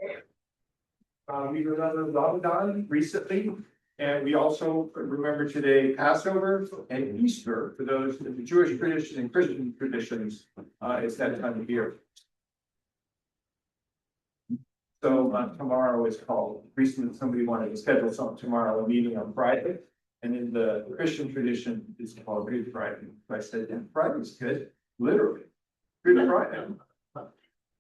We remember Ramadan recently, and we also remember today Passover and Easter for those in the Jewish tradition and Christian traditions. It's that time of year. So tomorrow is called, recently somebody wanted to schedule something tomorrow, a meeting on Friday. And in the Christian tradition, it's called Good Friday. So I said, yeah, Friday's good, literally, Good Friday.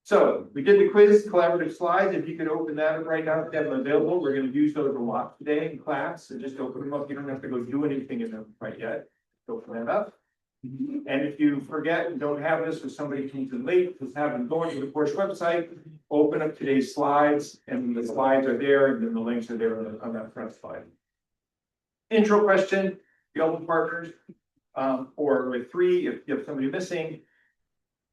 So we did the quiz, collaborative slides. If you could open that up right now, if you have them available, we're going to use those a lot today in class. So just open them up. You don't have to go do anything in them right yet. Open that up. And if you forget and don't have this, or somebody comes in late, just have them going to the course website, open up today's slides, and the slides are there, and then the links are there on that front slide. Intro question, the open partners, or with 3, if you have somebody missing.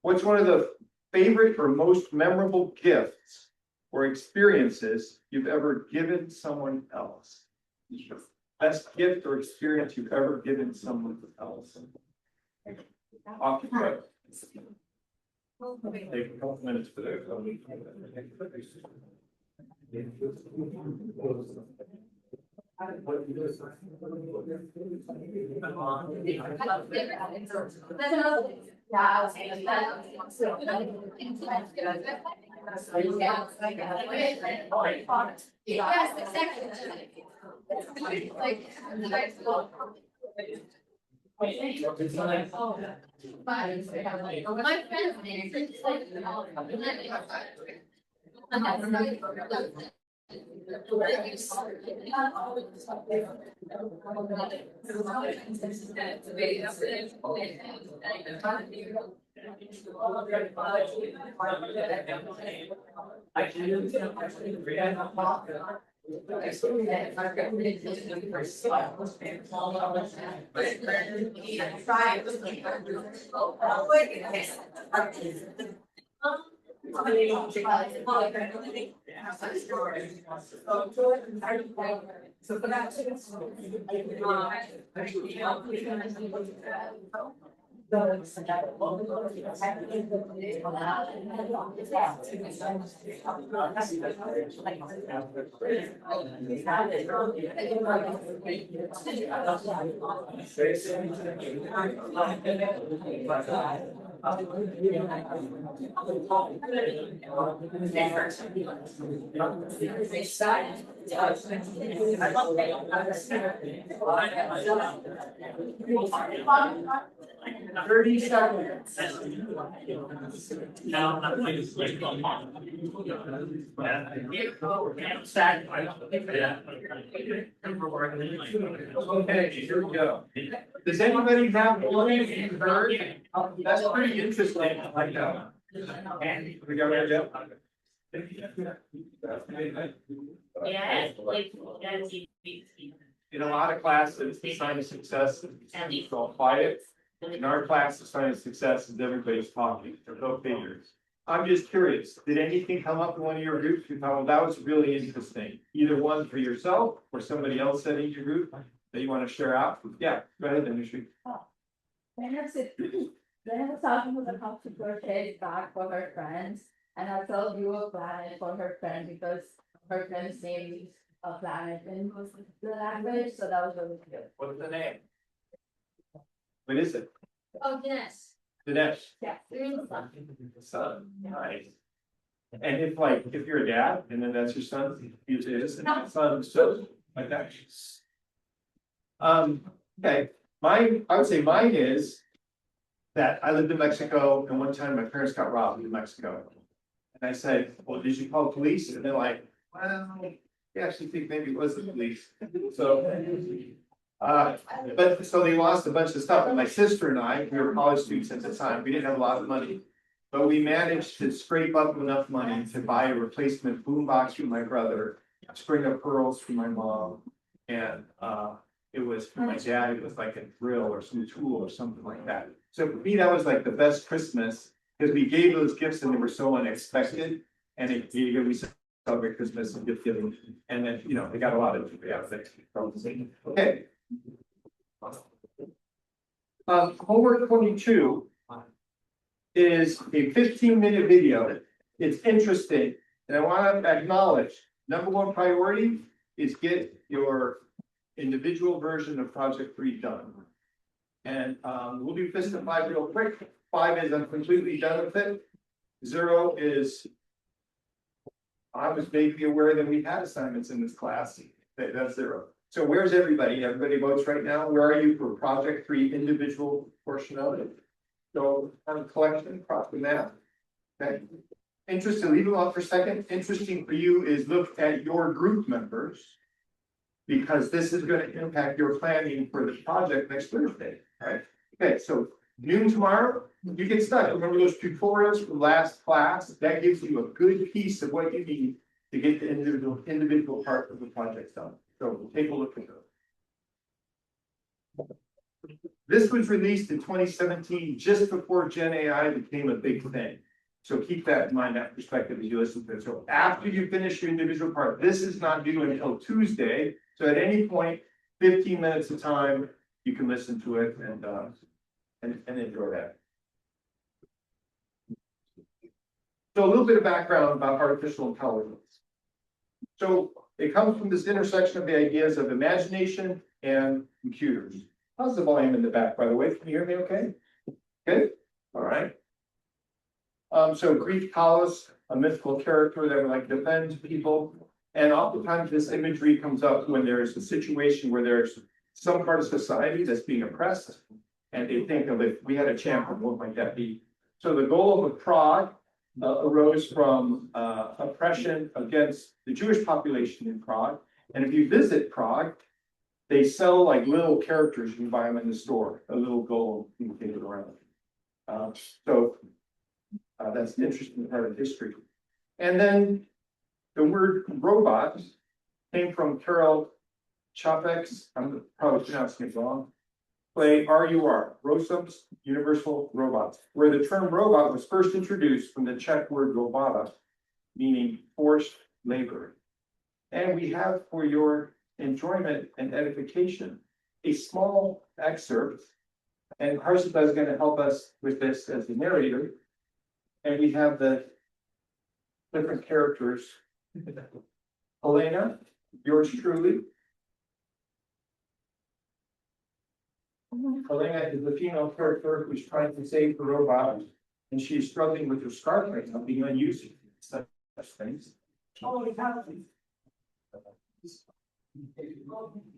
What's one of the favorite or most memorable gifts or experiences you've ever given someone else? Best gift or experience you've ever given someone else? Off the cuff. Take a couple minutes for that. Okay, here we go. Does anybody have one you've heard? That's pretty interesting. I like that one. And we go right up. In a lot of classes, the sign of success is all quiet. In our class, the sign of success is everybody's talking. They're both figures. I'm just curious, did anything come up in one of your groups? You thought, well, that was really interesting. Either one for yourself or somebody else said in your group that you want to share out? Yeah, go ahead, Dimitri. Then I was talking about how to purchase bag for her friends, and I told you a planet for her friend because her friend's name is a planet in the language, so that was really good. What's the name? What is it? Oh, Dinesh. Dinesh. Yeah, Son. Nice. And if you're a dad, and then that's your son, it is son, so like that. Okay, I would say mine is that I lived in Mexico, and one time my parents got robbed in Mexico. And I said, well, did you call the police? And they're like, well, we actually think maybe it was the police. So, but so they lost a bunch of stuff. And my sister and I, we were college students at the time, we didn't have a lot of money. But we managed to scrape up enough money to buy a replacement boombox for my brother, a string of pearls for my mom, and it was for my dad, it was like a drill or some tool or something like that. So for me, that was like the best Christmas, because we gave those gifts and they were so unexpected. And we celebrate Christmas and gift giving, and then, you know, they got a lot of things. Okay. Homework 22 is a 15-minute video. It's interesting. And I want to acknowledge, number one priority is get your individual version of Project 3 done. And we'll do fist and 5 real quick. 5 is I'm completely done with it. 0 is I was vaguely aware that we had assignments in this class. That's 0. So where's everybody? Everybody votes right now. Where are you for Project 3 individual portion of it? So on a collection, cross the map. Okay. Interesting, leave it off for a second. Interesting for you is look at your group members. Because this is going to impact your planning for the project next Thursday, right? Okay, so noon tomorrow, you get stuck. Remember those tutorials from last class? That gives you a good piece of what you need to get the individual part of the project done. So we'll take a look at those. This was released in 2017, just before Gen AI became a big thing. So keep that in mind, that perspective as you listen to it. So after you finish your individual part, this is not due until Tuesday. So at any point, 15 minutes of time, you can listen to it and enjoy that. So a little bit of background about artificial intelligence. So it comes from this intersection of the ideas of imagination and computers. How's the volume in the back, by the way? Can you hear me okay? Good? All right. So Greek Pallas, a mythical character that would like defend people. And oftentimes this imagery comes up when there's a situation where there's some part of society that's being oppressed. And they think of it, we had a champion, what might that be? So the goal of Prague arose from oppression against the Jewish population in Prague. And if you visit Prague, they sell like little characters, you can buy them in the store, a little gold you can take it around. That's an interesting part of history. And then the word robot came from Karel Čapek's, I'm probably pronouncing it wrong, play RUR, Rossum's Universal Robots, where the term robot was first introduced from the Czech word robota, meaning forced labor. And we have, for your enjoyment and edification, a small excerpt, and Harsita is going to help us with this as the narrator. And we have the different characters. Elena, yours truly. Elena is the female character who's trying to save the robot, and she's struggling with her scarf right now, being unused. Such things.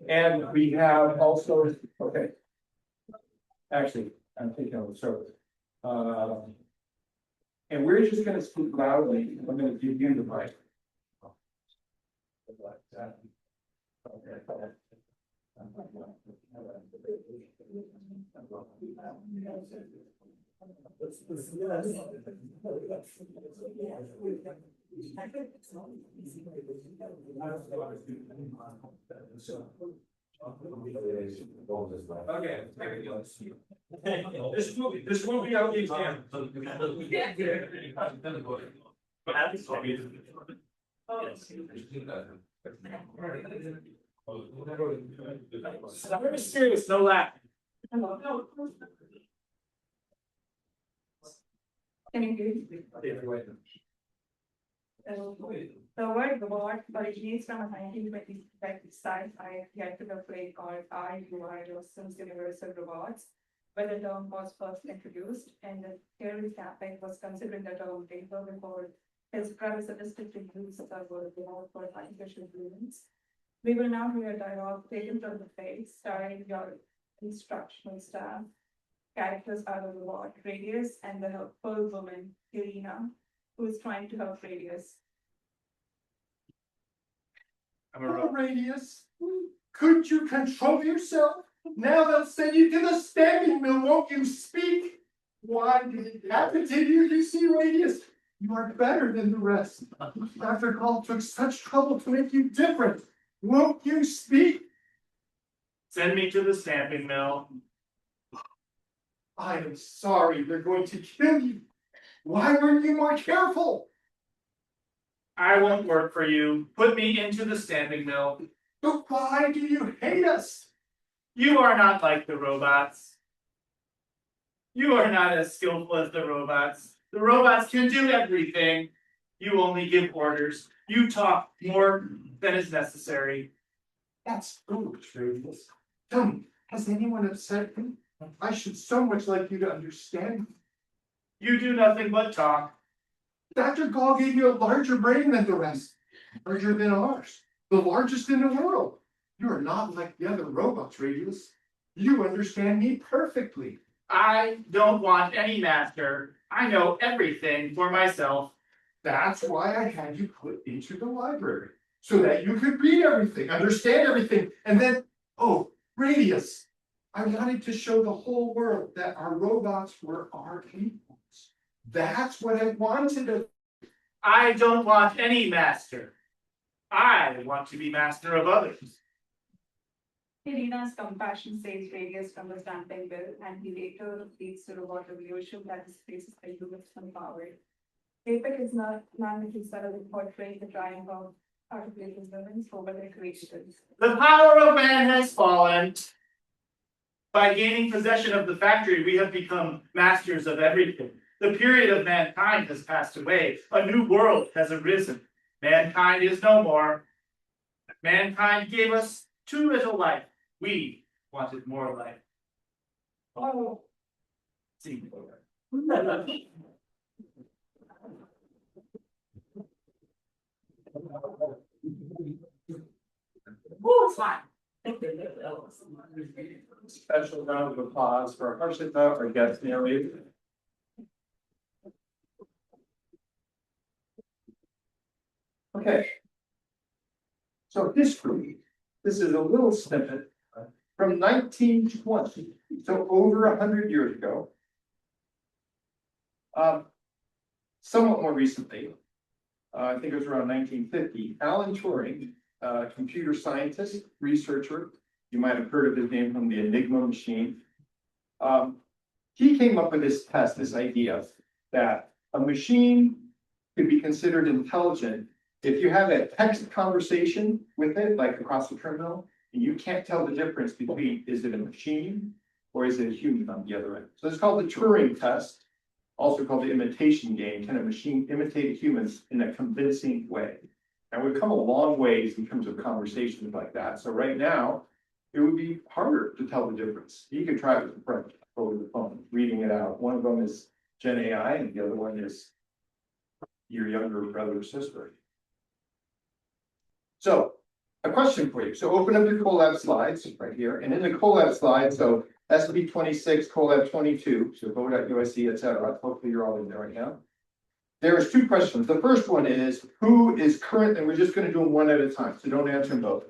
And we have also, okay. Actually, I'm thinking of the service. And we're just going to speak loudly. I'm going to give you the mic. Okay, this will be out the exam. I'm serious, no laugh. The word robot originates from a 1925 sci-fi theatrical play called UIC Universal Robots, where the term was first introduced, and the theory Capek was considering the term paper before his predecessor to use the word robot for artificial intelligence. We will now hear a dialogue taken from the face, starring your instructional staff. Characters are the robot Radius and the helpful woman Irina, who is trying to help Radius. Oh, Radius, could you control yourself? Now they'll send you to the stamping mill, won't you speak? Why did it happen to you? You see, Radius, you are better than the rest. Dr. Call took such trouble to make you different. Won't you speak? Send me to the stamping mill. I am sorry, they're going to kill you. Why weren't you more careful? I won't work for you. Put me into the stamping mill. But why do you hate us? You are not like the robots. You are not as skillful as the robots. The robots can do everything. You only give orders. You talk more than is necessary. That's foolish, Radius. Tell me, has anyone upset you? I should so much like you to understand me. You do nothing but talk. Dr. Gall gave you a larger brain than the rest, larger than ours, the largest in the world. You are not like the other robots, Radius. You understand me perfectly. I don't want any master. I know everything for myself. That's why I had you put into the library, so that you could read everything, understand everything, and then, oh, Radius. I wanted to show the whole world that our robots were our equals. That's what I wanted to. I don't want any master. I want to be master of others. Irina's compassion saves Radius from the stamping bill, and he later leads to robot revolution that displaces the humans from power. Apex is not man who suddenly portrays the triumph of artificial intelligence over their creations. The power of man has fallen. By gaining possession of the factory, we have become masters of everything. The period of mankind has passed away. A new world has arisen. Mankind is no more. Mankind gave us too little life. We wanted more life. Oh, See. Special round of applause for Harshita, our guest narrator. Okay. So history, this is a little snippet from 1920, so over 100 years ago. Somewhat more recently, I think it was around 1950, Alan Turing, computer scientist, researcher, you might have heard of his name from the Enigma machine. He came up with this test, this idea that a machine could be considered intelligent if you have a text conversation with it, like across the terminal, and you can't tell the difference between is it a machine or is it a human on the other end. So it's called the Turing test, also called the imitation game. Can a machine imitate humans in a convincing way? And we've come a long ways in terms of conversations like that. So right now, it would be harder to tell the difference. You could try it with a friend over the phone, reading it out. One of them is Gen AI, and the other one is your younger brother or sister. So, a question for you. So open up your Colab slides right here, and in the Colab slides, so SB 26, Colab 22, so go.UIC, etc. Hopefully you're all in there right now. There's two questions. The first one is, who is current, and we're just going to do them one at a time, so don't answer them both.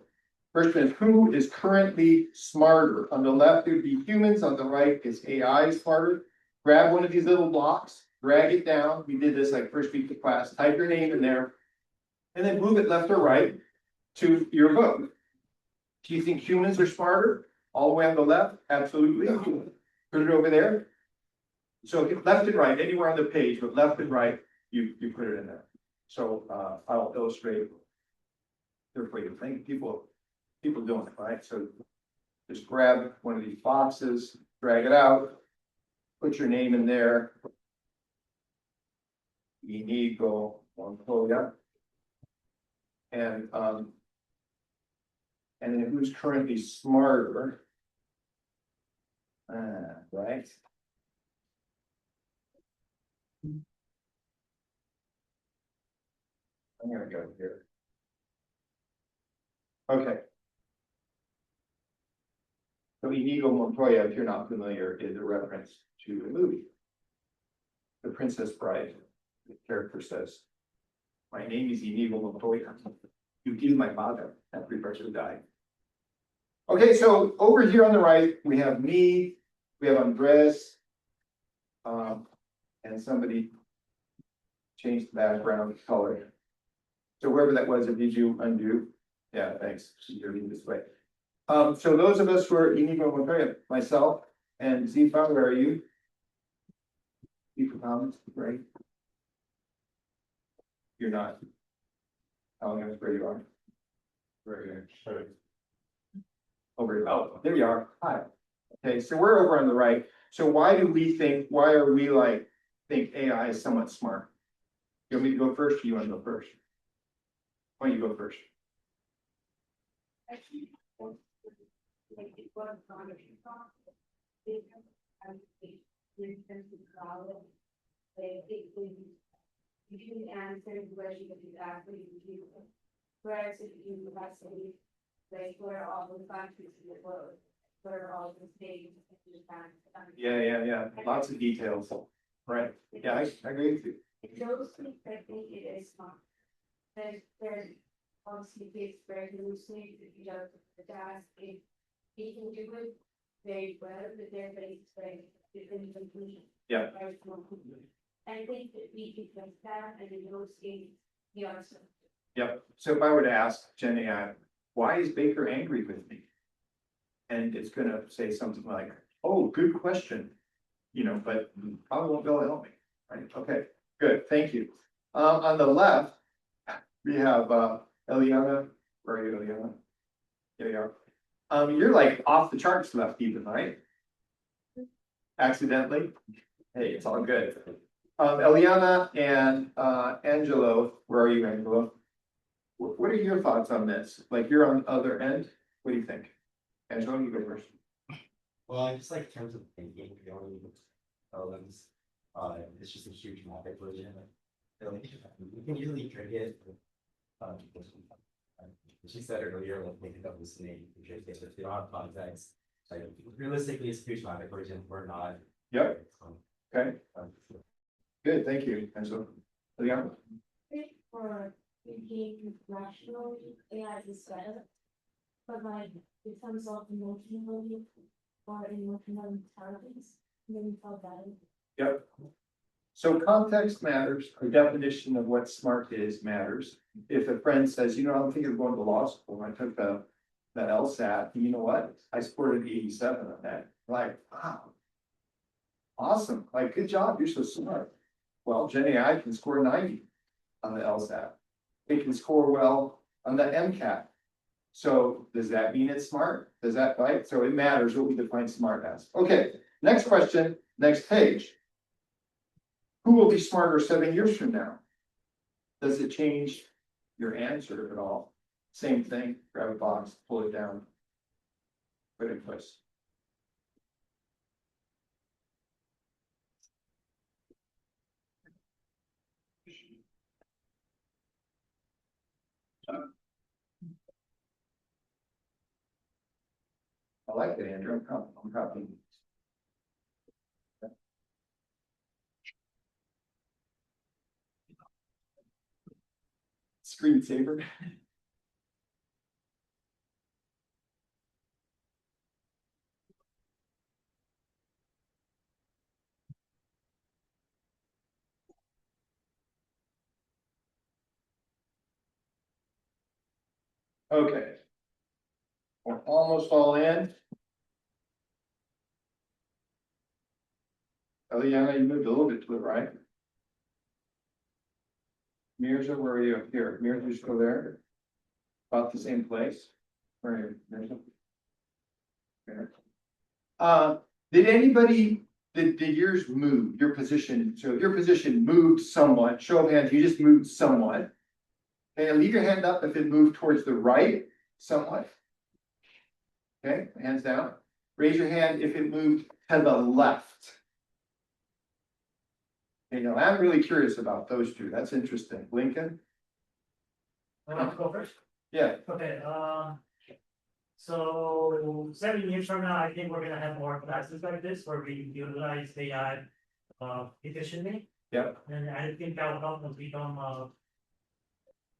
First one is, who is currently smarter? On the left, it would be humans. On the right is AI smarter. Grab one of these little blocks, drag it down. We did this like first week of class. Type your name in there, and then move it left or right to your book. Do you think humans are smarter? All the way on the left? Absolutely. Put it over there. So left and right, anywhere on the page, but left and right, you put it in there. So I'll illustrate there for you. Thank people doing it, right? So just grab one of these boxes, drag it out, put your name in there. Inigo Montoya. And then who's currently smarter? Right. I'm gonna go here. Okay. So Inigo Montoya, if you're not familiar, is a reference to the movie. The Princess Bride. The character says, "My name is Inigo Montoya. You killed my father and prepare to die." Okay, so over here on the right, we have me, we have Andres, and somebody changed the background color. So wherever that was, did you undo? Yeah, thanks. You're reading this way. So those of us who are Inigo Montoya, myself and Zifa, where are you? Zifa comments, right? You're not. Telling us where you are. Where you are. Over here. Oh, there you are. Hi. Okay, so we're over on the right. So why are we think AI is somewhat smart? You want me to go first, or you wanna go first? Why don't you go first? Actually, like it was not a talk. They have to follow. You can answer the question exactly. Whereas if you have to, like, where all the countries in the world, where all the states in Japan. Yeah, lots of details, right, yeah, I agree with you. Those things, I think it is not. There's obviously takes very loosely, if you have the task, if he can do it very well, but they're very conclusion. Yeah. I think that we can that and in those cases, you know, so. Yep, so if I were to ask Gen AI, why is Baker angry with me? And it's gonna say something like, oh, good question. You know, but probably won't be able to help me, right? Okay, good, thank you. On the left, we have Eliana, where are you, Eliana? There you are. You're like off the charts left even, right? Accidentally? Hey, it's all good. Eliana and Angelo, where are you, Angelo? What are your thoughts on this? Like, you're on the other end, what do you think? Angelo, you go first. Well, I just like in terms of thinking, we don't need LLMs. It's just a huge market version. You can usually trick it. She said earlier, like making up this name, if you don't have context. Like, realistically, it's a huge market version. We're not. Yep. Okay, good, thank you, Angelo. Eliana? For thinking rationally, AI is better. But like, in terms of emotionally or emotional intelligence, maybe felt better. Yep. So context matters, the definition of what smart is matters. If a friend says, you know, I'm thinking of going to law school, I took the LSAT, and you know what? I scored an 87 on that. Like, wow. Awesome, like, good job, you're so smart. Well, Gen AI can score 90 on the LSAT. It can score well on the MCAT. So does that mean it's smart? Does that, right? So it matters what we define smart as. Okay, next question, next page. Who will be smarter 7 years from now? Does it change your answer at all? Same thing, grab a box, pull it down, put it in place. I like it, Andrew, I'm copying. Screensaver. Okay. We're almost all in. Eliana, you moved a little bit to the right. Mirza, where are you up here? Mirza, you still there? About the same place? Where are you, Mirza? There. Did anybody, did yours move, your position, so if your position moved somewhat, show of hands, you just moved somewhat. And leave your hand up if it moved towards the right, somewhat. Okay, hands down. Raise your hand if it moved to the left. You know, I'm really curious about those two. That's interesting. Lincoln? I want to go first. Yeah, Okay, so 7 years from now, I think we're gonna have more classes like this where we utilize AI efficiently. Yep. And I think that will help us become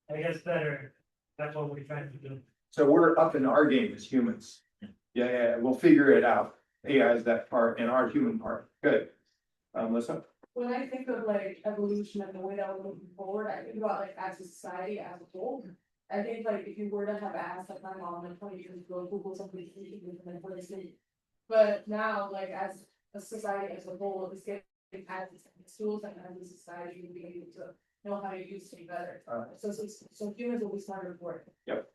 I guess better. That's what we're trying to do. so we're up in our game as humans. Yeah, we'll figure it out. AI is that part and our human part. Good. Melissa? When I think of like evolution and the way that we're looking forward, I think about like as a society as a whole. I think like if you were to have asked like my mom like 20 years ago, Google something like what is it? But now like as a society as a whole, it's getting as tools and as a society we'll be able to know how to use it better. So humans will be smarter for it.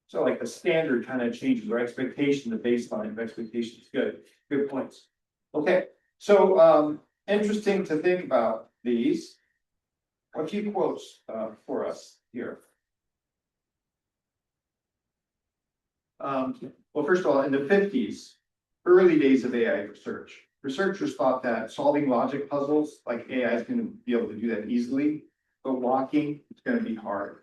So like the standard kind of changes, our expectation, the baseline of expectations. Good points. Okay, so interesting to think about these. a few quotes for us here. Well, first of all, in the 50s, early days of AI research, researchers thought that solving logic puzzles, like AI is going to be able to do that easily, but walking, it's going to be hard.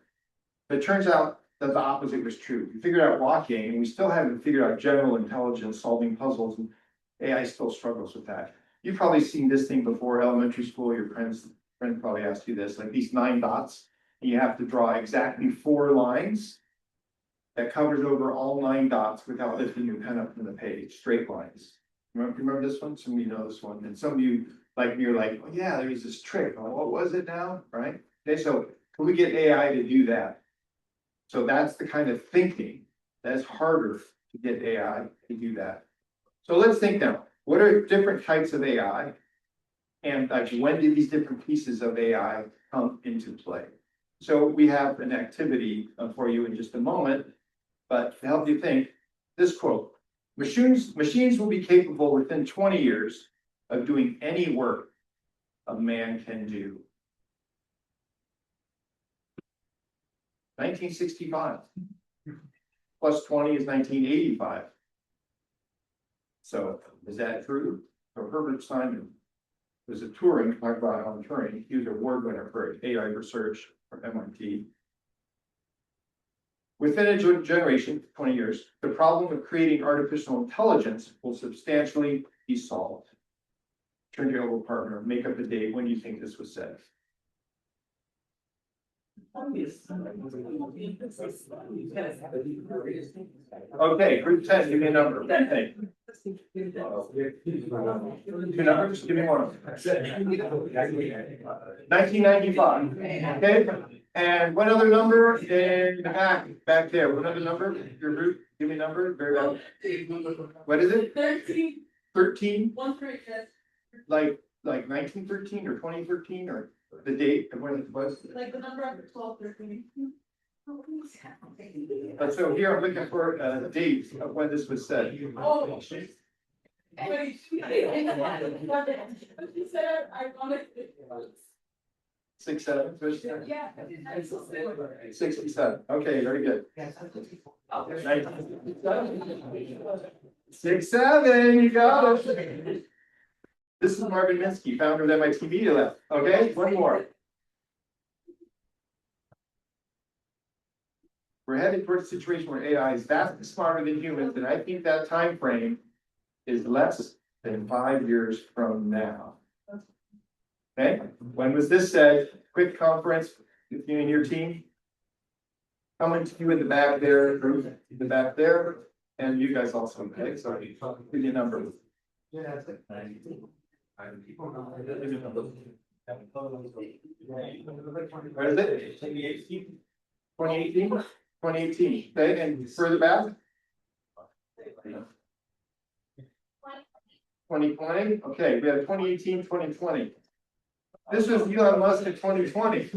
But it turns out that the opposite was true. We figured out walking, and we still haven't figured out general intelligence, solving puzzles, and AI still struggles with that. You've probably seen this thing before, elementary school, your friend probably asked you this, like these 9 dots, and you have to draw exactly 4 lines that covers over all 9 dots without lifting your pen up from the page, straight lines. Remember this one? Some of you know this one, and some of you, like me, are like, oh yeah, there's this trick. Oh, what was it now? Right? Okay, so can we get AI to do that? So that's the kind of thinking that's harder to get AI to do that. So let's think now, what are different types of AI? And like, when did these different pieces of AI come into play? So we have an activity for you in just a moment, but to help you think, this quote, machines will be capable within 20 years of doing any work a man can do. 1965. Plus 20 is 1985. So is that true? So Herbert Simon was a Turing, talk about Alan Turing, he was an award winner for AI research from MIT. Within a generation, 20 years, the problem of creating artificial intelligence will substantially be solved. Turn to your little partner, make up the date when you think this was said. Okay, group 10, give me a number. Hey. 2 numbers, give me one. 1995. Okay, and what other number in the back there? What other number? Your group, give me a number. Very well. What is it? 13. 13? 1 3 yes. Like 1913 or 2013 or the date of when it was? Like the number after 12, 13. But so here I'm looking for a date of when this was said. Oh. Wait, she said I wanted it. 67, Yeah. 67. Okay, very good. 67, you got it. This is Marvin Minsky, founder of MIT Media Lab. Okay, one more. We're headed towards a situation where AI is vastly smarter than humans, and I think that time frame is less than 5 years from now. Okay, when was this said? Quick conference with you and your team. Coming to you in the back there, group in the back there, and you guys also. Okay, so give me a number. Yeah, it's like 90. What is it? 2018? 2018, okay, and further back? 2020, okay, we have 2018, 2020. This was Elon Musk in 2020.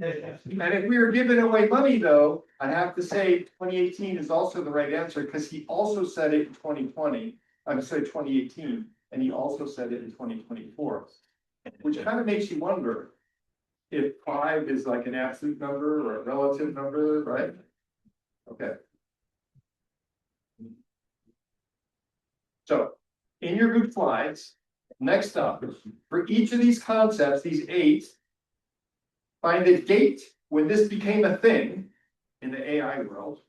And if we were giving away money though, I have to say 2018 is also the right answer because he also said it in 2020. I'm sorry, 2018, and he also said it in 2024, which kind of makes you wonder if 5 is like an absolute number or a relative number, right? Okay. So in your group slides, next up, for each of these concepts, these 8, find the date when this became a thing in the AI world.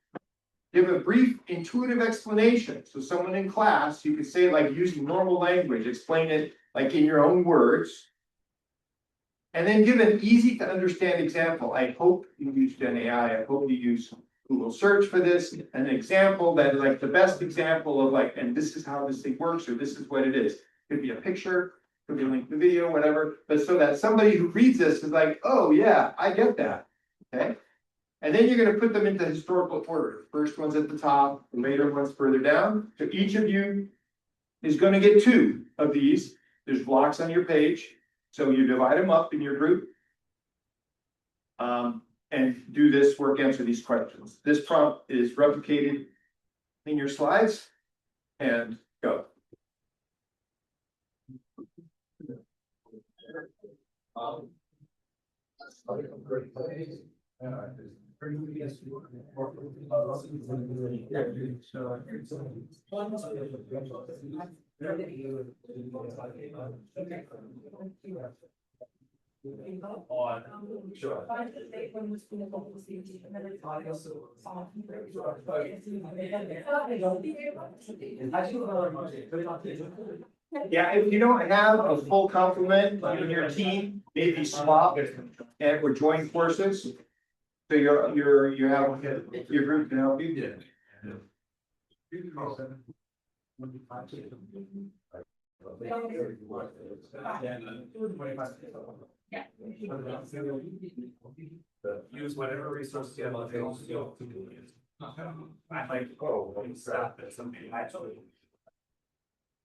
Give a brief intuitive explanation. So someone in class, you could say it like using normal language, explain it like in your own words. And then give an easy to understand example. I hope you use Gen AI. I hope you use Google search for this. An example that is like the best example of like, and this is how this thing works, or this is what it is. Could be a picture, could be a link to the video, whatever. But so that somebody who reads this is like, oh yeah, I get that. Okay. And then you're going to put them into historical order. First one's at the top, the later one's further down. So each of you is going to get 2 of these. There's blocks on your page. So you divide them up in your group. And do this work, answer these questions. This prompt is replicated in your slides. And go. Yeah, if you don't have a full complement in your team, maybe swap and or join forces. So you have, your group can help you. Use whatever resources you have available. I like, oh, stop at something actually.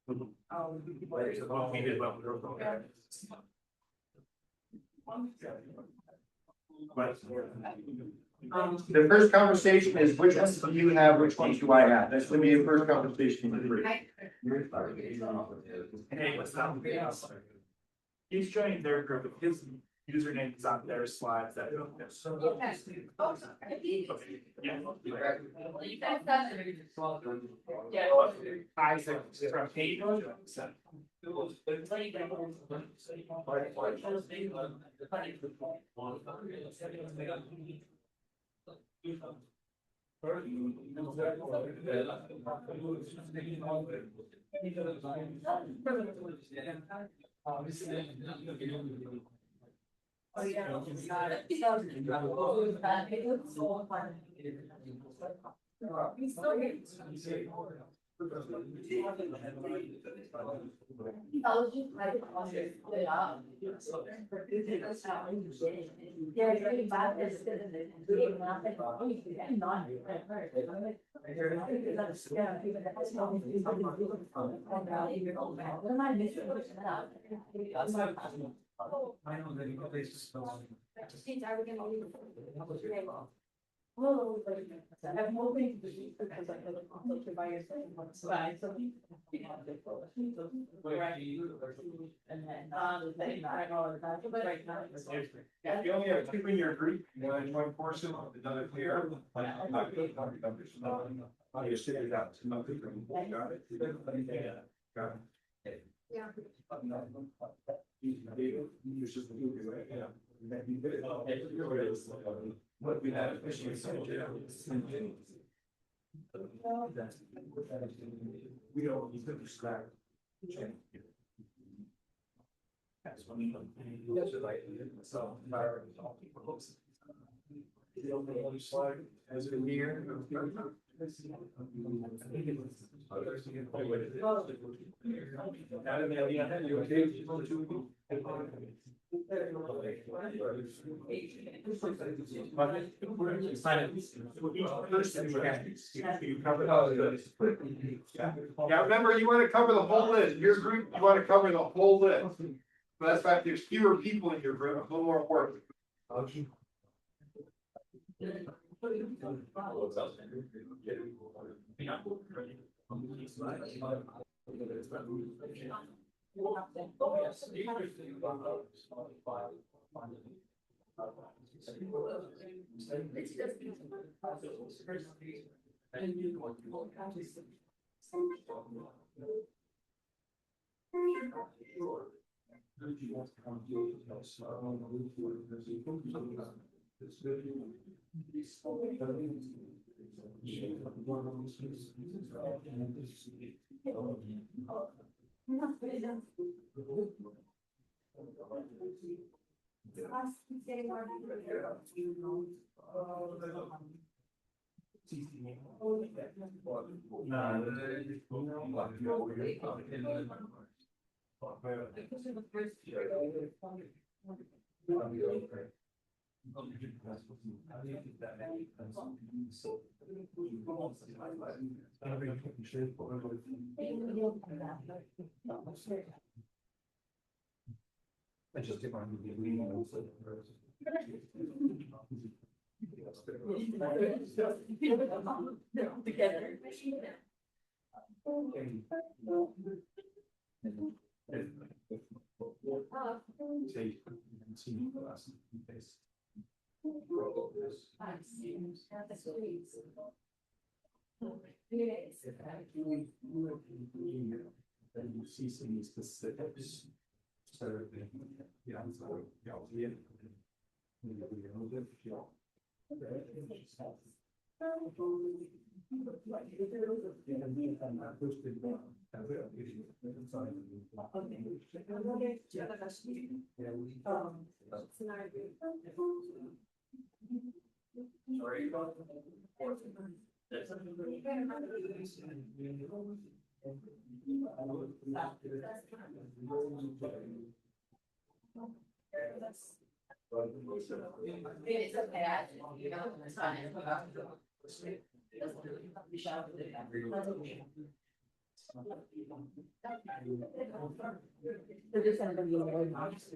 What we did, what we were going. The first conversation is which ones do you have, which ones do I have? That's gonna be the first conversation in the group. Hey, what's up? He's joining their group, his username is on their slides that. Isaac from Hayden. Oh, yeah. I know that you can place this. Well, I have more things to do because I have a conflict of bias on one side, so. And then, I know, that's right now. If you only have two in your group, you want to join forces with another player. I'll just figure it out. Got it? Got it. Yeah. What we have issues. We don't need to describe. That's when you. That's like, so. The only slide has been here. Yeah, remember, you want to cover the whole list. Your group, you want to cover the whole list. But that's why there's fewer people in your group, a little more work. I just did my Together. Then you see some specifics. So, yeah, so, yeah. It's okay, you know, it's fine. They're just gonna be really nice.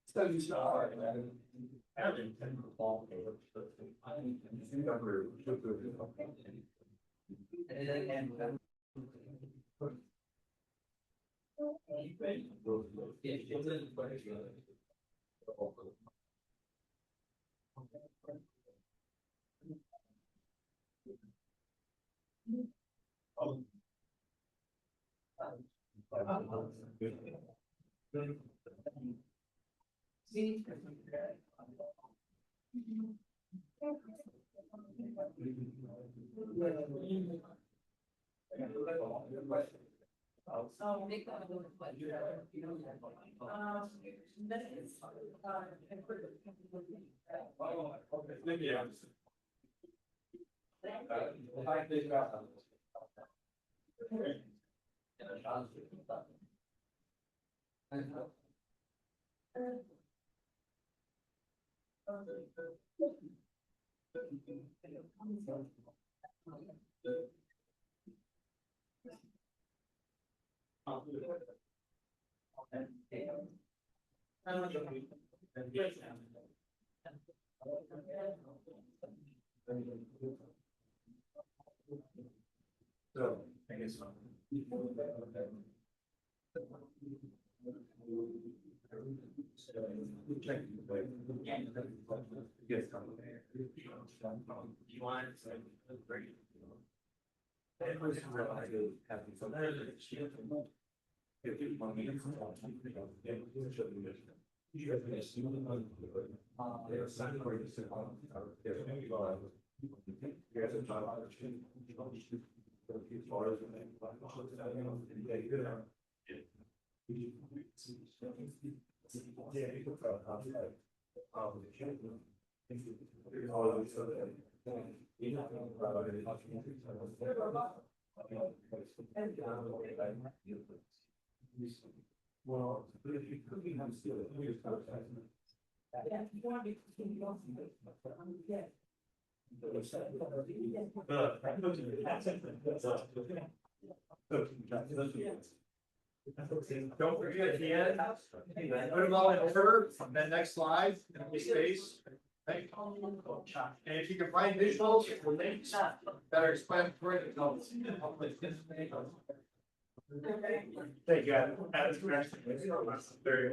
So you start. So, I guess. You want? Well, if you could be still. Don't forget the end. Put them all in order, then next slide, empty space. Right? And if you can find visuals or links that are explanatory. Thank you. That's very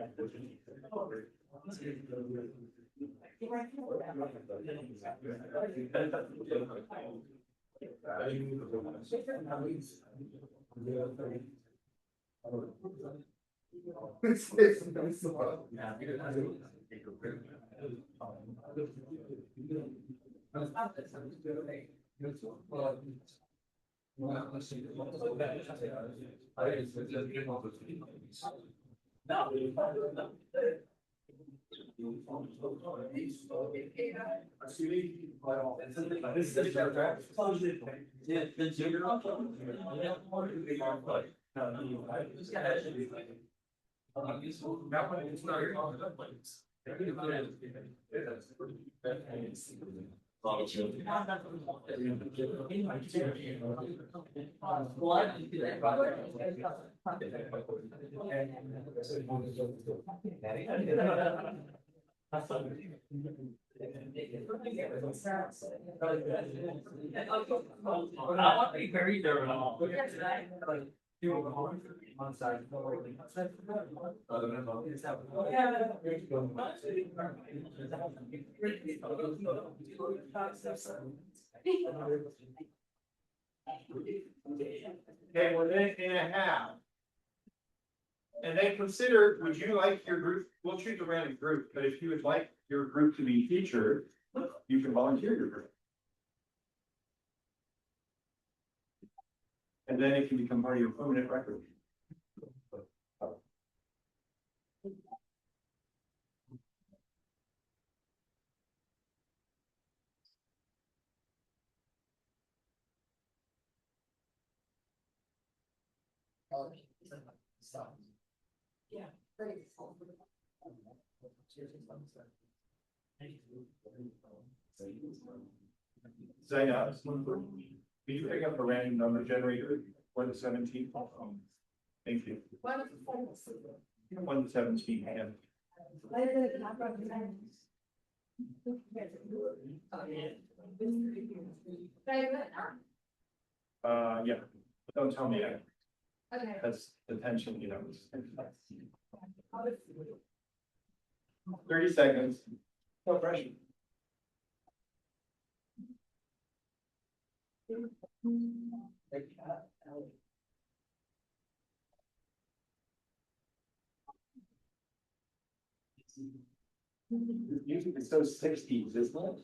Okay, we're minute and a half. And then consider, would you like your group, we'll choose a random group, but if you would like your group to be featured, you can volunteer your group. And then it can become part of your permanent record. Yeah. Zainab, can you pick up a random number generator, 1 to 17? Thank you. 1 to 17, yeah. Yeah, don't tell me yet. Okay. That's the tension, 30 seconds. No pressure. Music is so 60s, isn't it?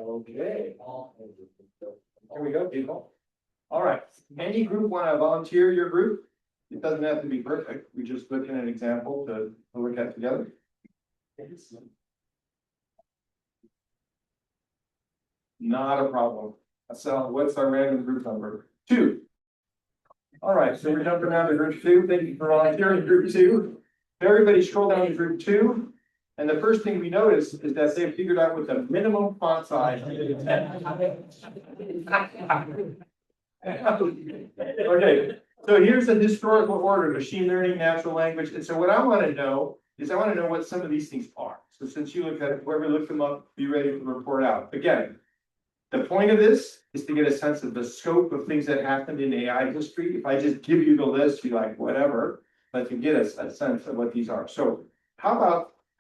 Okay. Here we go, people. All right, any group want to volunteer your group? It doesn't have to be perfect. We just look at an example to look at together. Not a problem. So what's our random group number? 2. All right, so we're jumping down to group 2. Thank you for volunteering group 2. Everybody scroll down to group 2. And the first thing we notice is that they figured out what the minimum font size is. Okay, so here's a historical order: machine learning, natural language. And so what I want to know is what some of these things are. So since you look at it, whoever looked them up, be ready to report out. Again, the point of this is to get a sense of the scope of things that happened in AI history. If I just give you the list, you're like, whatever, but to get a sense of what these are. So how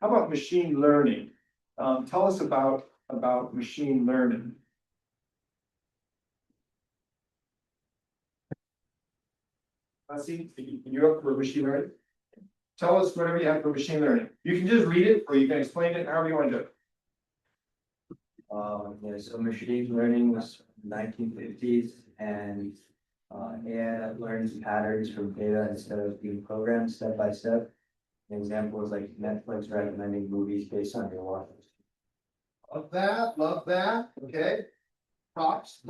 about machine learning? Tell us about machine learning. See, you're up for machine learning? Tell us whatever you have for machine learning. You can just read it or you can explain it however you want to do it. Yeah, so machine learning was 1950s and AI that learns patterns from data instead of being programmed step by step. An example is like Netflix recommending movies based on your watch. Love that, okay. Props.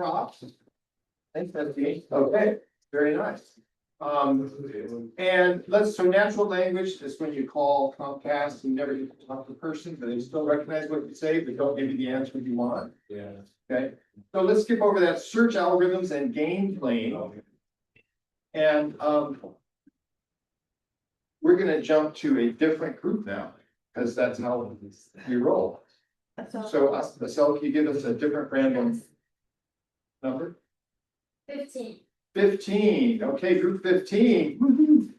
Thanks, Betsy. Okay, very nice. And so natural language is when you call Comcast and never get to talk to the person, but they still recognize what you say, but don't give you the answer you want. Yeah. Okay, so let's skip over that. Search algorithms and game playing. And we're gonna jump to a different group now, because that's how we roll. So, Marcel, can you give us a different random number? 15. 15, okay, group 15.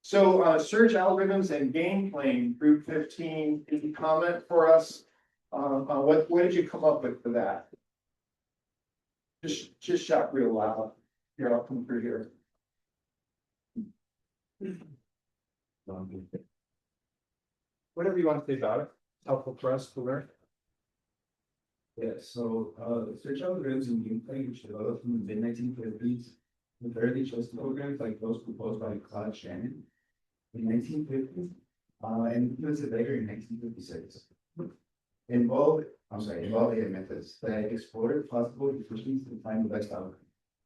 So search algorithms and game playing, group 15, can you comment for us? What did you come up with for that? Just shout real loud. Here, I'll come through here. Whatever you want to say about it, helpful for us to learn. Yeah, so search algorithms and game playing, which developed in the mid-1950s, with early choice programs like those proposed by Claude Shannon in 1950, and it was later in 1956. Involve AI methods that explore possible efficiencies to find the best outcome.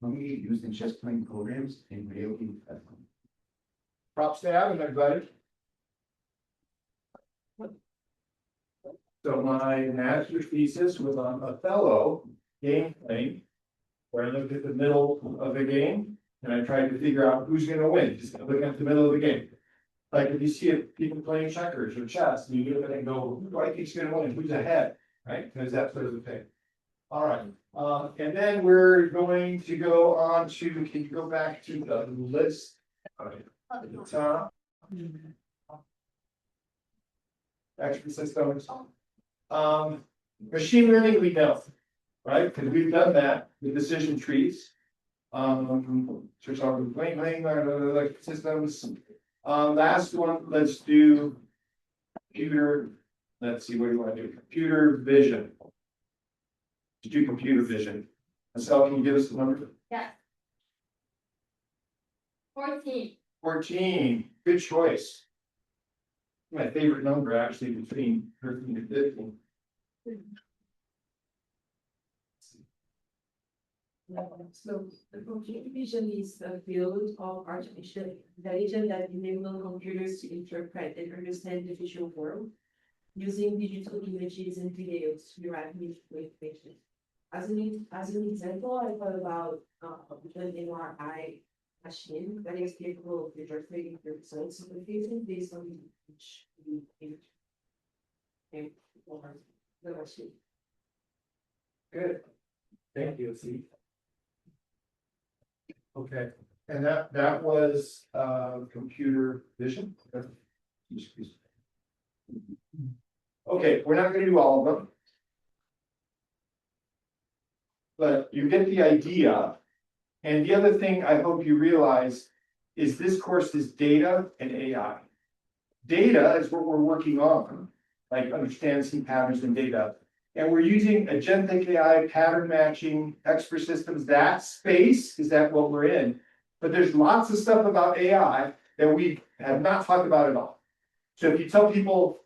Normally used in just plain programs in real platform. Props to Adam, everybody. So my master's thesis was on Othello gameplay, where I looked at the middle of the game and I tried to figure out who's gonna win, just looking at the middle of the game. Like if you see people playing checkers or chess, and you look at it and go, who do I think's gonna win, who's ahead, right? Because that sort of a thing. All right, and then we're going to go on to, can you go back to the list? At the top. Expert systems. Machine learning, we know, right? Because we've done that with decision trees. Search on like systems. Last one, let's do computer. Let's see, what do you want to do? Computer vision. To do computer vision. Estelle, can you give us the number? Yeah. 14. 14, good choice. My favorite number actually between 13 and 15. So the computer vision is a field of artificial intelligence that enables computers to interpret and understand the visual world using digital images and videos to derive meaningful information. As an example, I thought about an MRI machine that is capable of interpreting the results of the patient based on the image. And the machine. Good. Thank you, Steve. Okay, and that was computer vision. Okay, we're not gonna do all of them. But you get the idea. And the other thing I hope you realize is this course is data and AI. Data is what we're working on, like understanding patterns in data. And we're using agentic AI, pattern matching, expert systems, that space is that what we're in. But there's lots of stuff about AI that we have not talked about at all. So if you tell people,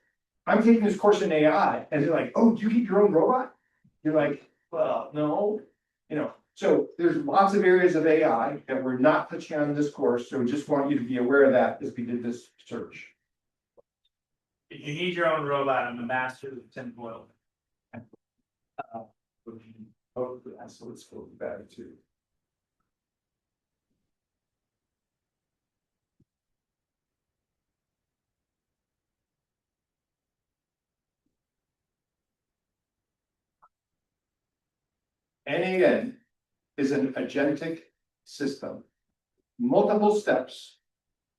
I'm taking this course in AI, and they're like, oh, do you keep your own robot? You're like, well, no, you know. So there's lots of areas of AI that we're not touching on in this course, so we just want you to be aware of that as we did this search. If you need your own robot, I'm a master of tinfoil. Oh, so let's go back to. NAN is an agentic system. Multiple steps,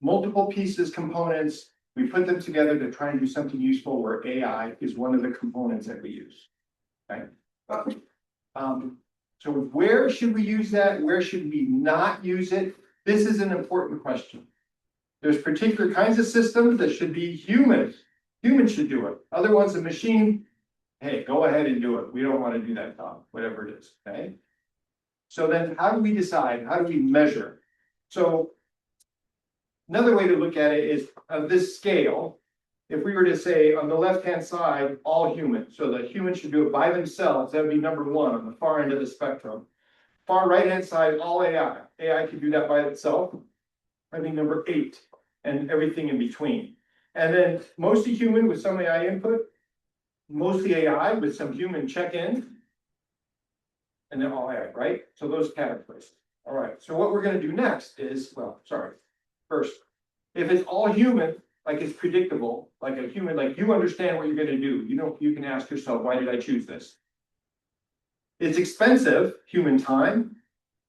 multiple pieces, components. We put them together to try and do something useful where AI is one of the components that we use. Okay. So where should we use that? Where should we not use it? This is an important question. There's particular kinds of systems that should be humans. Humans should do it. Other ones, a machine, hey, go ahead and do it. We don't want to do that job, whatever it is, okay? So then how do we decide? How do we measure? So another way to look at it is of this scale. If we were to say on the left-hand side, all humans, so the humans should do it by themselves, that would be number 1 on the far end of the spectrum. Far right-hand side, all AI. AI can do that by itself. I think number 8, and everything in between. And then mostly human with some AI input, mostly AI with some human check-in, and then all AI, right? So those categories. All right, so what we're gonna do next is, first, if it's all human, like it's predictable, like a human, like you understand what you're gonna do, you know, you can ask yourself, why did I choose this? It's expensive, human time.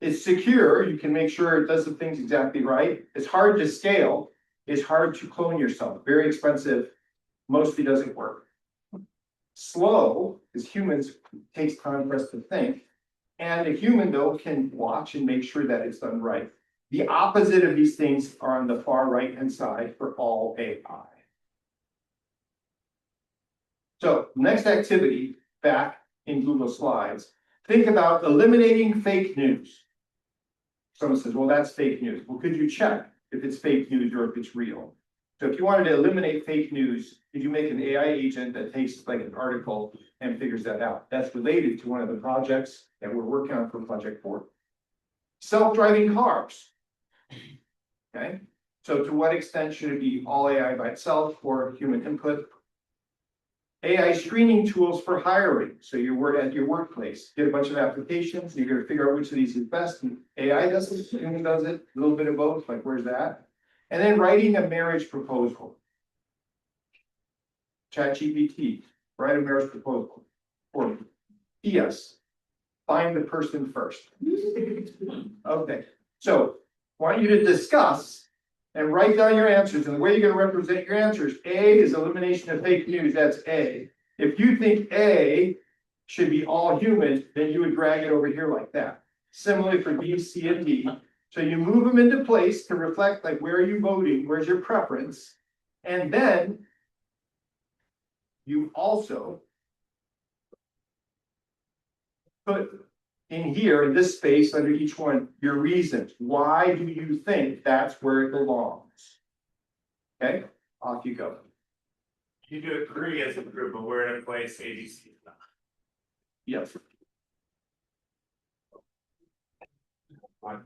It's secure, you can make sure it does the things exactly right. It's hard to scale, it's hard to clone yourself, very expensive, mostly doesn't work. Slow, as humans, takes time for us to think. And a human, though, can watch and make sure that it's done right. The opposite of these things are on the far right-hand side for all AI. So next activity, back in Google Slides, think about eliminating fake news. Someone says, well, that's fake news. Well, could you check if it's fake news or if it's real? So if you wanted to eliminate fake news, could you make an AI agent that takes like an article and figures that out? That's related to one of the projects that we're working on for Project 4. Self-driving cars. Okay, so to what extent should it be all AI by itself or human input? AI screening tools for hiring. So you work at your workplace, get a bunch of applications, you're gonna figure out which of these is best. And AI does it, human does it, a little bit of both, like where's that? And then writing a marriage proposal. ChatGPT, write a marriage proposal. Or PS, find the person first. Okay, so I want you to discuss and write down your answers, and the way you're gonna represent your answers, A is elimination of fake news, that's A. If you think A should be all human, then you would drag it over here like that. Similarly for B, C, and D. So you move them into place to reflect like where are you voting, where's your preference, and then you also put in here, in this space under each one, your reasons. Why do you think that's where it belongs? Okay, off you go. You do agree as a group, but we're in a place ABC. Yes. Yeah, like,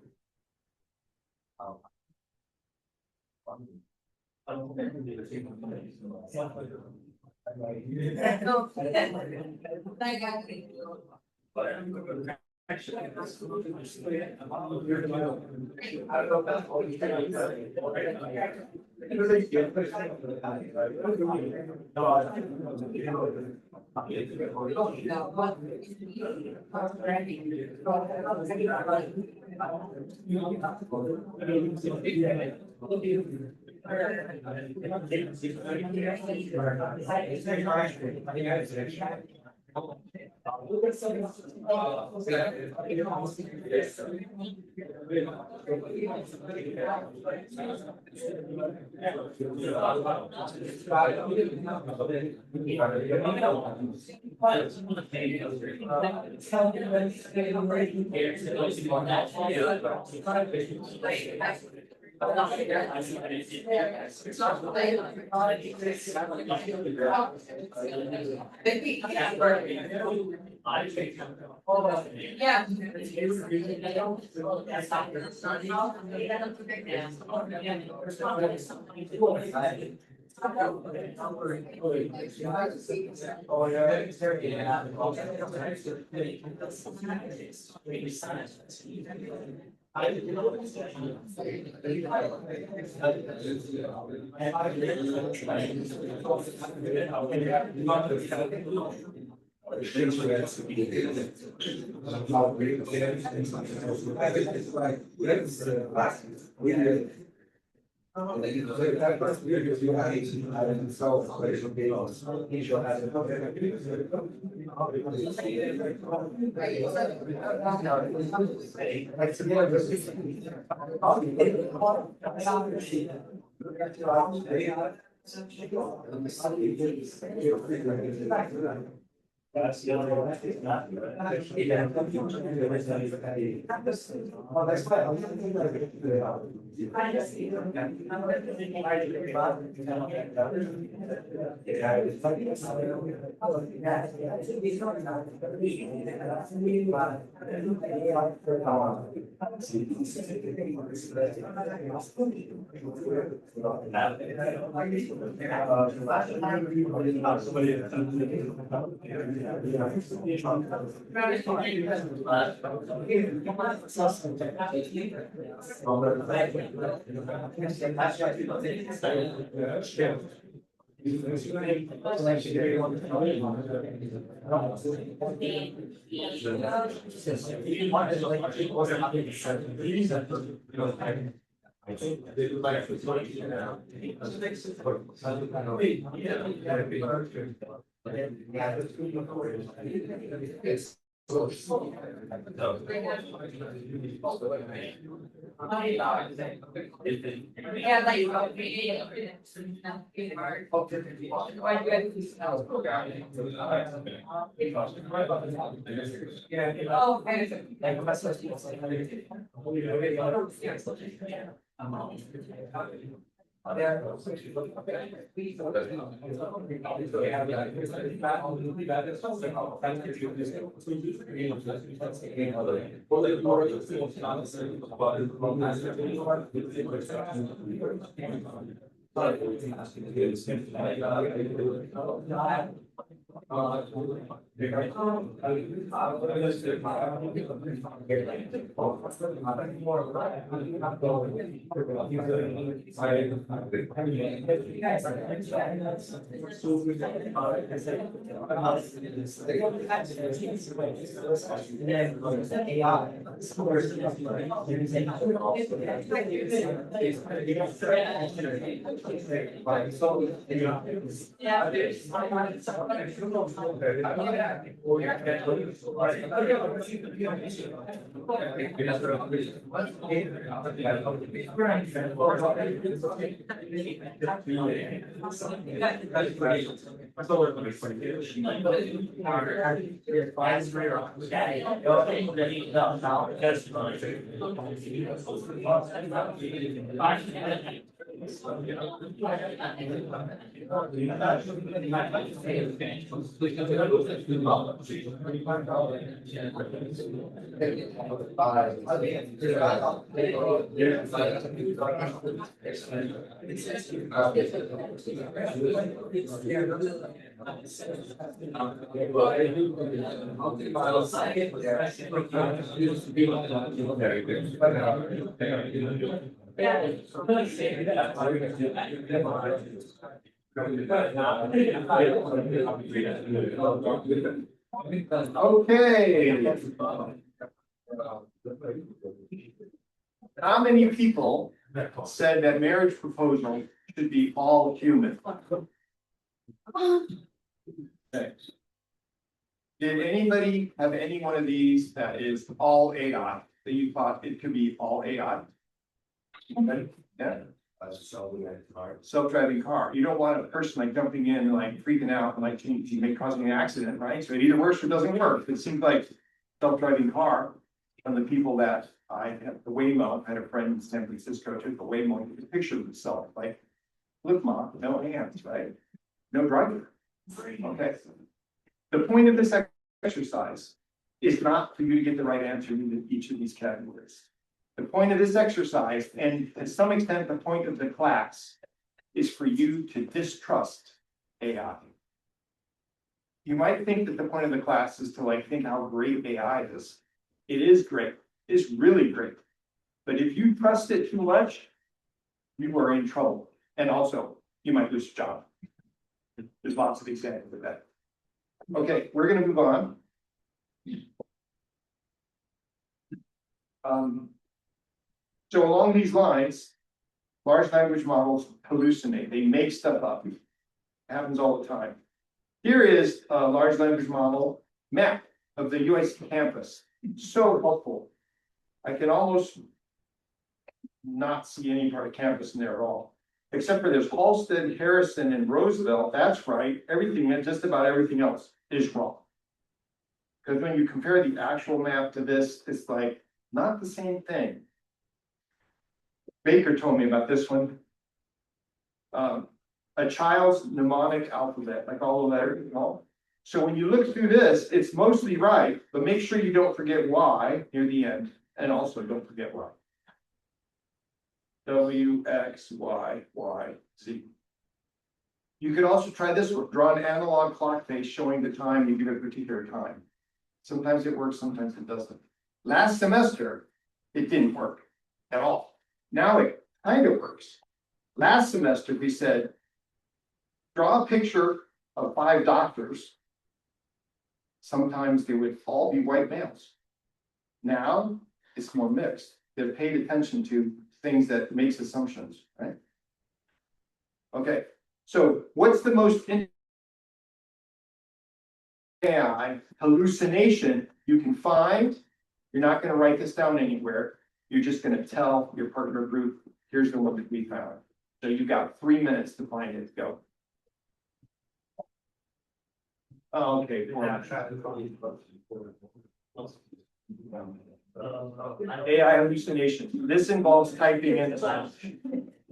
Okay. How many people said that marriage proposal should be all human? Okay. Did anybody have any one of these that is all AI, that you thought it could be all AI? Okay, yeah. Self-driving car. You don't want a person like jumping in and like freaking out and like you may causing an accident, right? So it either works or doesn't work. It seems like self-driving car. From the people that I have the Waymo, I had a friend in San Francisco took the Waymo and took a picture of himself, like flip mom, no hands, right? No driver. Okay. The point of this exercise is not for you to get the right answer in each of these categories. The point of this exercise, and to some extent, the point of the class, is for you to distrust AI. You might think that the point of the class is to like think how great AI is. It is great. It's really great. But if you trust it too much, you are in trouble. And also, you might lose your job. There's lots of examples of that. Okay, we're going to move on. So along these lines, large language models hallucinate. They make stuff up. It happens all the time. Here is a large language model map of the UIC campus. So helpful. I can almost not see any part of campus in there at all. Except for there's Halsted, Harrison, and Roosevelt. That's right. Everything, just about everything else is wrong. Because when you compare the actual map to this, it's like not the same thing. Baker told me about this one. A child's mnemonic alphabet, like all the letters and all. So when you look through this, it's mostly right, but make sure you don't forget Y near the end, and also don't forget Y. W, X, Y, Y, Z. You could also try this one, draw an analog clock face showing the time you give a particular time. Sometimes it works, sometimes it doesn't. Last semester, it didn't work at all. Now it kind of works. Last semester, we said, draw a picture of 5 doctors. Sometimes they would all be white males. Now it's more mixed. They've paid attention to things that makes assumptions, right? Okay, so what's the most AI hallucination you can find? You're not going to write this down anywhere. You're just going to tell your partner group, here's the one that we found. So you've got 3 minutes to find it. Go. Oh, okay. AI hallucination. This involves typing in.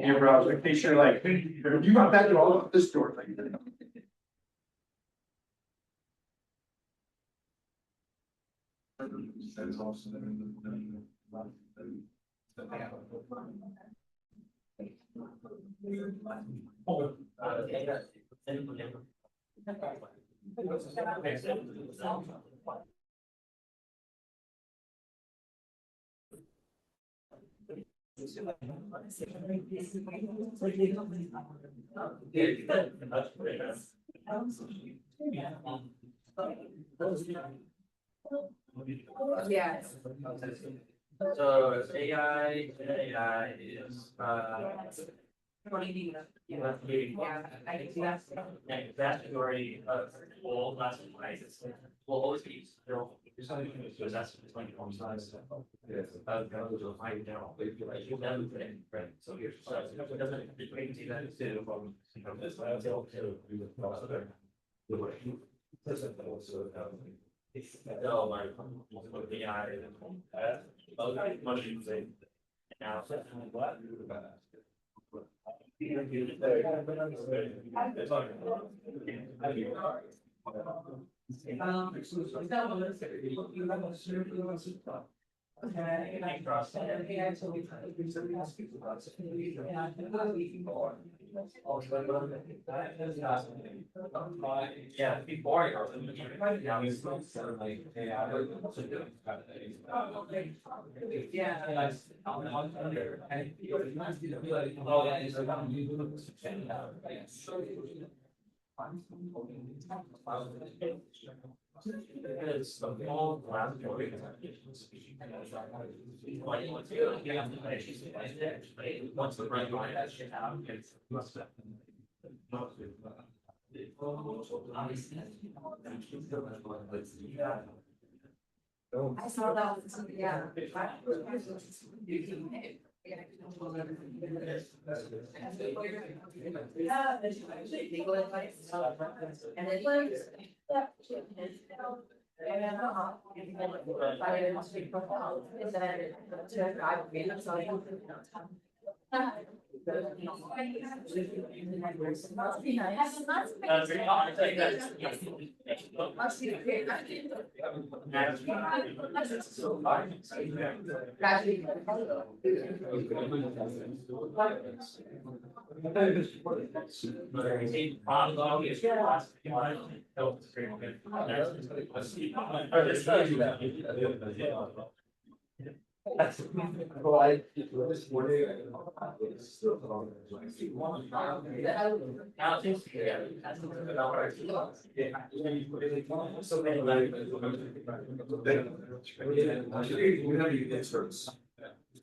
in your browser, in case you're like, you got that to all of this store. Like, Yes. So AI is, Yeah, I think that's. and vast majority of all classifieds will always be zero. So that's like on size. Yes. You'll find now, if you like, you'll never put in, right? So here's, so it doesn't, it's way to that too from this, to. The way. No, like, with the AI, much you say. Now. Yeah, before. It's a whole laboratory. Once the brain has shit out, it's. I saw that, yeah. And then like. Must be nice. Must be great.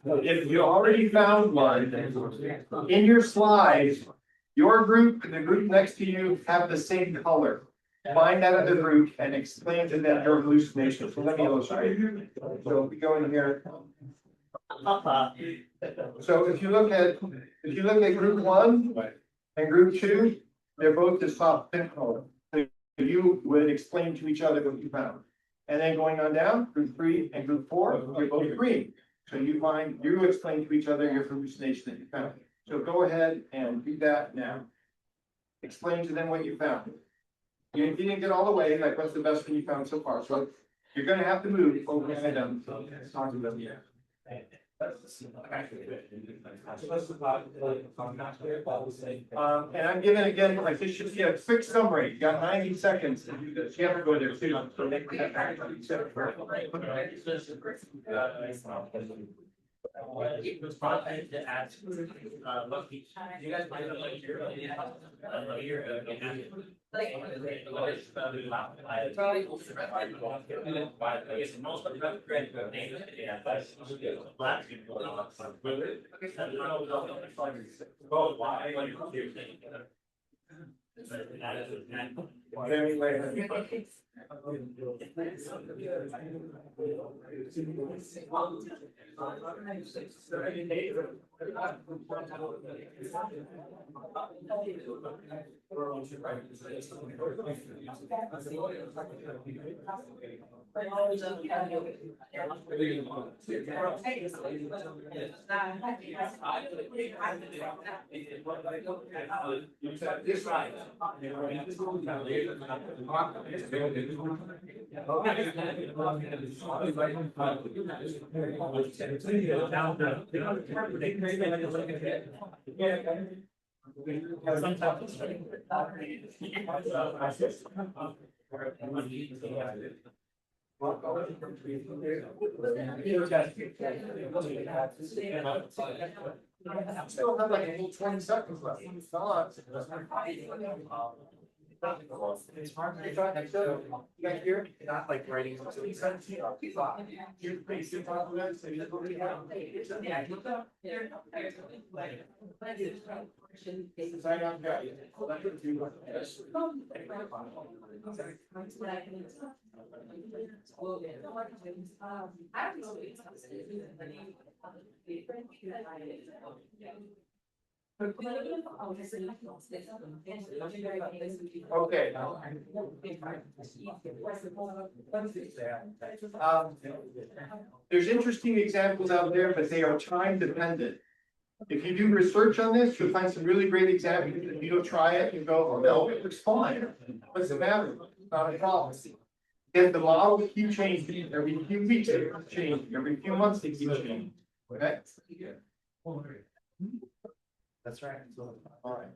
if you already found one, in your slides, your group and the group next to you have the same color. Find that other group and explain to them your hallucination. So let me illustrate. So if we go in here. So if you look at group one and group two, they're both the soft pink color. So you would explain to each other what you found. And then going on down, group three and group four, you're both green. So you explain to each other your hallucination that you found. So go ahead and do that now. Explain to them what you found. You didn't get all the way, like what's the best thing you found so far? So you're gonna have to move over the item. Talk to them, yeah. And I'm giving again, like this should be a quick summary. You got 90 seconds to do this. You have to go there too. So they can have actually set it for. It was probably to add, lucky, you guys might have like your, I guess most of the great names, yeah, but black people. Oh, why? Still have like a whole 20 seconds left. It's not. It's hard to try next show. You guys hear? Not like writing. Okay. There's interesting examples out there, but they are time dependent. If you do research on this, you'll find some really great examples. If you don't try it, you go, oh no, it looks fine. What's the matter? Not a problem. And the model will keep changing every few weeks, it keeps changing, every few months, it keeps changing. Okay? That's right. All right.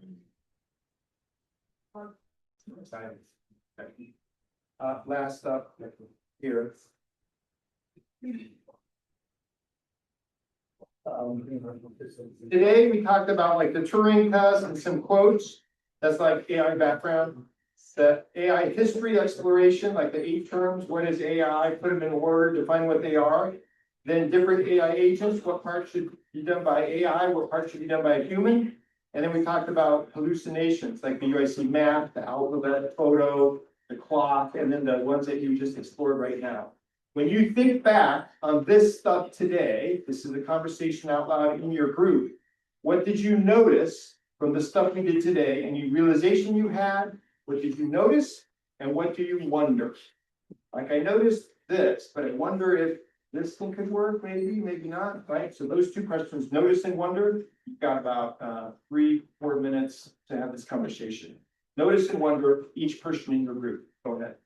Last up here. Today we talked about like the Turing test and some quotes. That's like AI background. The AI history exploration, like the 8 terms. What is AI? Put them in a word, define what they are. Then different AI agents. What parts should be done by AI? What parts should be done by a human? And then we talked about hallucinations, like the UIC map, the alphabet, photo, the clock, and then the ones that you just explored right now. When you think back on this stuff today, this is a conversation out loud in your group. What did you notice from the stuff we did today? Any realization you had? What did you notice? And what do you wonder? Like I noticed this, but I wonder if this thing could work, maybe, maybe not, right? So those 2 questions, notice and wonder, you've got about 3-4 minutes to have this conversation. Notice and wonder, each person in your group. Go ahead.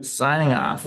Signing off.